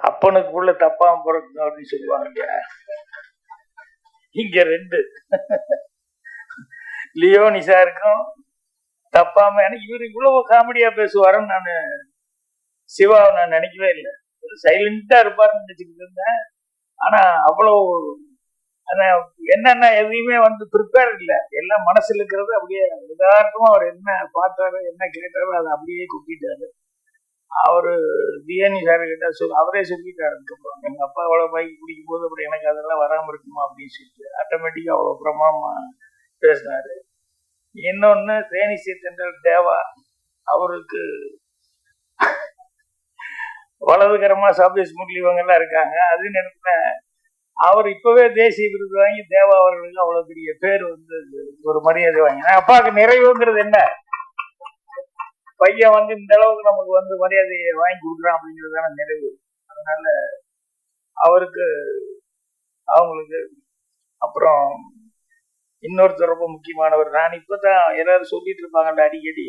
அப்பனுக்குள்ள தப்பாம பிறக்கணும் அப்படின்னு சொல்லுவாங்க இல்லையா. இங்க ரெண்டு லியோனிஸா இருக்கும் தப்பாம. எனக்கு இவர் இவ்வளவு காமெடியா பேசுவாருன்னு நான் சிவாவை நான் நினைக்கவே இல்லை. சைலண்டா இருப்பாருன்னு நினைச்சுக்கிட்டு இருந்தேன். ஆனா அவ்வளவு என்னன்னா எதையுமே ப்ரிப்பேர் இல்லை. எல்லாம் மனசுல இருக்கிறது அப்படியே யதார்த்தமா அவர் என்ன பார்த்தாரு என்ன கேட்டாரு அதை அப்படியே கொட்டிட்டாரு. அவரு தியானி சார் கிட்ட அவரே சொல்லிட்டாரு. அதுக்கப்புறம் எங்க அப்பா அவ்வளவு பைக் பிடிக்கும் போது அப்படி எனக்கு அதெல்லாம் வராம இருக்குமா அப்படின்னு சொல்லிட்டு ஆட்டோமேட்டிக்கா அவ்வளவு பிரமாமா பேசினாரு. இன்னொன்னு தேனிசை தென்றல் தேவா, அவருக்கு வலதுகரமா சாபியஸ் முரளி இவங்க எல்லாம் இருக்காங்க. அது நேரத்துல அவர் இப்பவே தேசிய விருது வாங்கி தேவா அவர்களுக்கு அவ்வளவு பெரிய பேர் ஒரு மரியாதை வாங்கி. அப்பாவுக்கு நிறைவுங்கிறது என்ன, பையன் இந்த அளவுக்கு நமக்கு மரியாதையை வாங்கி கொடுக்குறான் அப்படிங்கிறதுதான நிறைவு. அதனால அவருக்கு அவங்களுக்கு அப்புறம் இன்னொருத்தர் ரொம்ப முக்கியமானவர். நான் இப்பதான் எல்லாரும் சொல்லிட்டு இருப்பாங்கல்ல அடிக்கடி,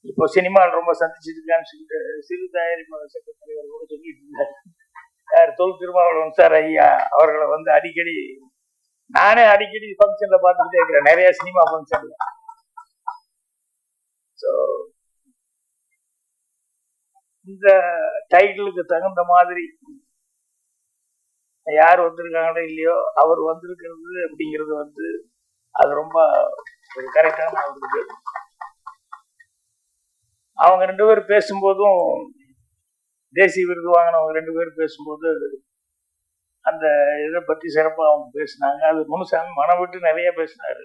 இப்போ சினிமாவில் ரொம்ப சந்திச்சுட்டு இருக்கான்னு சொல்லிட்டு சிறு தயாரிப்பாளர் சட்ட தலைவர் கூட சொல்லிட்டு இருந்தாரு. தொல் திருமாவளவன் சார் ஐயா அவர்களை அடிக்கடி நானே அடிக்கடி ஃபங்க்ஷன்ல பார்த்துக்கிட்டே இருக்கிறேன், நிறைய சினிமா ஃபங்க்ஷன்ல. ஸோ இந்த டைட்டிலுக்கு தகுந்த மாதிரி யார் வந்திருக்காங்களோ இல்லையோ அவர் வந்திருக்கிறது அப்படிங்கிறது அது ரொம்ப ஒரு கரெக்டான அவருக்கு. அவங்க 2 பேரும் பேசும்போதும் தேசிய விருது வாங்கினவங்க 2 பேரும் பேசும்போது அந்த இதை பத்தி சிறப்பாக அவங்க பேசினாங்க. அது முனுசாமி மனம் விட்டு நிறைய பேசினாரு.